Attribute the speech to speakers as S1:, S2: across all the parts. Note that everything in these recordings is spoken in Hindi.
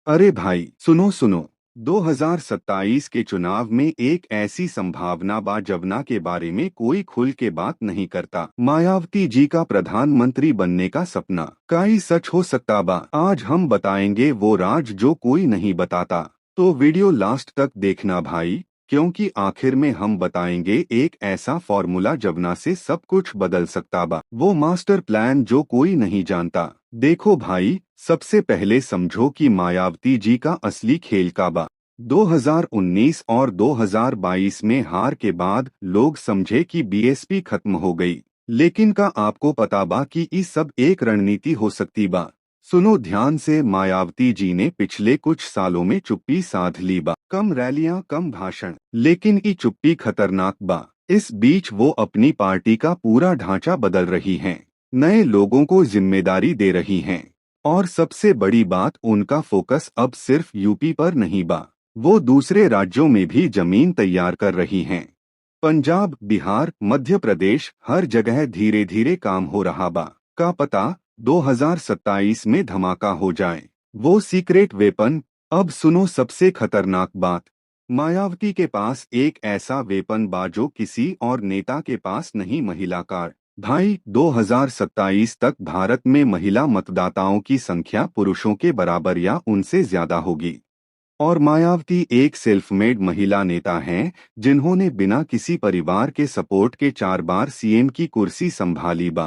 S1: अरे भाई सुनो सुनो, 2027 के चुनाव में एक ऐसी संभावना बा जवना के बारे में कोई खुल के बात नहीं करता। मायावती जी का प्रधानमंत्री बनने का सपना कई सच हो सकता बा। आज हम बताएंगे वो राज जो कोई नहीं बताता। तो वीडियो लास्ट तक देखना भाई, क्योंकि आखिर में हम बताएंगे एक ऐसा फॉर्मूला जवना से सब कुछ बदल सकता बा, वो मास्टर प्लान जो कोई नहीं जानता। देखो भाई, सबसे पहले समझो कि मायावती जी का असली खेल का बा। 2019 और 2022 में हार के बाद लोग समझे कि बीएसपी खत्म हो गई, लेकिन का आपको पता बा कि ये सब एक रणनीति हो सकती बा। सुनो ध्यान से, मायावती जी ने पिछले कुछ सालों में चुप्पी साध ली बा। कम रैलियां, कम भाषण, लेकिन ये चुप्पी खतरनाक बा। इस बीच वो अपनी पार्टी का पूरा ढांचा बदल रही हैं, नए लोगों को जिम्मेदारी दे रही हैं, और सबसे बड़ी बात, उनका फोकस अब सिर्फ यूपी पर नहीं बा, वो दूसरे राज्यों में भी जमीन तैयार कर रही हैं। पंजाब, बिहार, मध्य प्रदेश, हर जगह धीरे धीरे काम हो रहा बा। का पता 2027 में धमाका हो जाए। वो सीक्रेट वेपन। अब सुनो सबसे खतरनाक बात, मायावती के पास एक ऐसा वेपन बा जो किसी और नेता के पास नहीं। महिला कार्ड। भाई, 2027 तक भारत में महिला मतदाताओं की संख्या पुरुषों के बराबर या उनसे ज्यादा होगी। और मायावती एक सेल्फ मेड महिला नेता हैं, जिन्होंने बिना किसी परिवार के सपोर्ट के 4 बार सीएम की कुर्सी संभाली बा।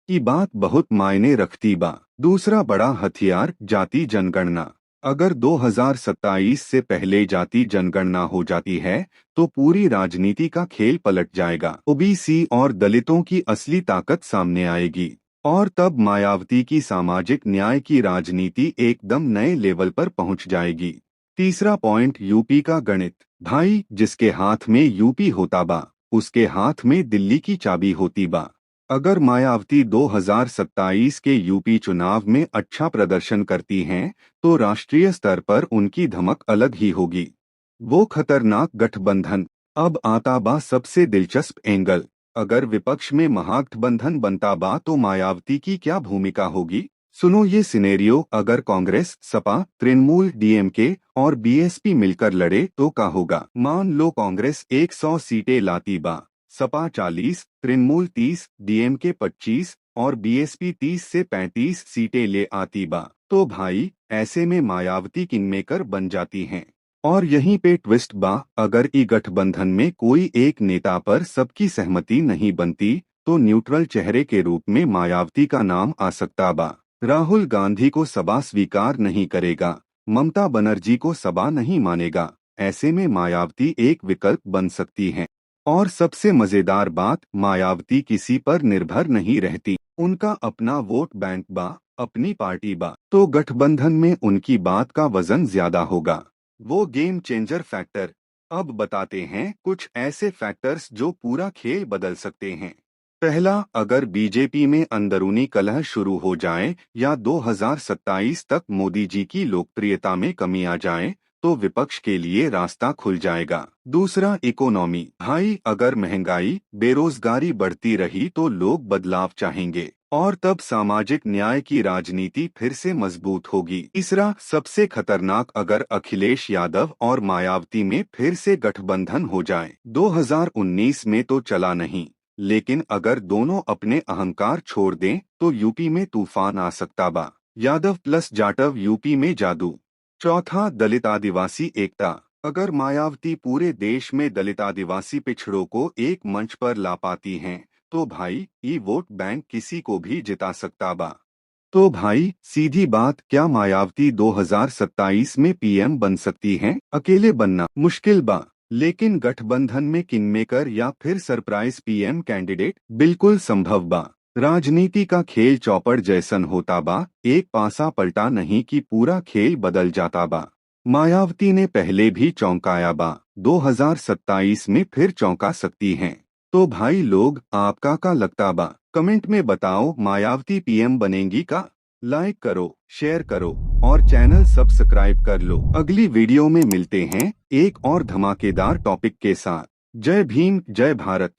S1: की बात बहुत मायने रखती बा। दूसरा बड़ा हथियार, जाति जनगणना। अगर 2027 से पहले जाति जनगणना हो जाती है तो पूरी राजनीति का खेल पलट जाएगा। ओबीसी और दलितों की असली ताकत सामने आएगी, और तब मायावती की सामाजिक न्याय की राजनीति एकदम नए लेवल पर पहुंच जाएगी। तीसरा पॉइंट, यूपी का गणित। भाई, जिसके हाथ में यूपी होता बा, उसके हाथ में दिल्ली की चाबी होती बा। अगर मायावती 2027 के यूपी चुनाव में अच्छा प्रदर्शन करती हैं, तो राष्ट्रीय स्तर पर उनकी धमक अलग ही होगी। वो खतरनाक गठबंधन। अब आता बा सबसे दिलचस्प एंगल। अगर विपक्ष में महागठबंधन बनता बा तो मायावती की क्या भूमिका होगी। सुनो ये सिनेरियो, अगर कांग्रेस, सपा, तृणमूल, डीएमके और बीएसपी मिलकर लड़े तो क्या होगा। मान लो कांग्रेस 100 सीटें लाती बा, सपा 40, तृणमूल 30, डीएमके 25 और बीएसपी 30 से 35 सीटें ले आती बा, तो भाई ऐसे में मायावती किंगमेकर बन जाती हैं। और यहीं पे ट्विस्ट बा, अगर ई गठबंधन में कोई एक नेता पर सबकी सहमति नहीं बनती तो न्यूट्रल चेहरे के रूप में मायावती का नाम आ सकता बा। राहुल गांधी को सपा स्वीकार नहीं करेगा, ममता बनर्जी को सपा नहीं मानेगा, ऐसे में मायावती एक विकल्प बन सकती हैं। और सबसे मजेदार बात, मायावती किसी पर निर्भर नहीं रहती। उनका अपना वोट बैंक बा, अपनी पार्टी बा, तो गठबंधन में उनकी बात का वजन ज्यादा होगा। वो गेम चेंजर फैक्टर। अब बताते हैं कुछ ऐसे फैक्टर्स जो पूरा खेल बदल सकते हैं। पहला, अगर बीजेपी में अंदरूनी कलह शुरू हो जाए या 2027 तक मोदी जी की लोकप्रियता में कमी आ जाए तो विपक्ष के लिए रास्ता खुल जाएगा। दूसरा, इकोनॉमी। भाई, अगर महंगाई, बेरोजगारी बढ़ती रही तो लोग बदलाव चाहेंगे, और तब सामाजिक न्याय की राजनीति फिर से मजबूत होगी। तीसरा, सबसे खतरनाक, अगर अखिलेश यादव और मायावती में फिर से गठबंधन हो जाए। 2019 में तो चला नहीं, लेकिन अगर दोनों अपने अहंकार छोड़ दें तो यूपी में तूफान आ सकता बा। यादव प्लस जाटव यूपी में जादू। चौथा, दलित आदिवासी एकता। अगर मायावती पूरे देश में दलित आदिवासी पिछड़ों को एक मंच पर ला पाती हैं, तो भाई ये वोट बैंक किसी को भी जिता सकता बा। तो भाई सीधी बात, क्या मायावती 2027 में पीएम बन सकती हैं? अकेले बनना मुश्किल बा, लेकिन गठबंधन में किंगमेकर या फिर सरप्राइज पीएम कैंडिडेट बिल्कुल संभव बा। राजनीति का खेल चौपड़ जैसन होता बा, एक पासा पलटा नहीं कि पूरा खेल बदल जाता बा। मायावती ने पहले भी चौंकाया बा, 2027 में फिर चौंका सकती हैं। तो भाई लोग, आपका क्या लगता बा? कमेंट में बताओ, मायावती पीएम बनेंगी का? लाइक करो, शेयर करो और चैनल सब्सक्राइब कर लो। अगली वीडियो में मिलते हैं एक और धमाकेदार टॉपिक के साथ। जय भीम, जय भारत।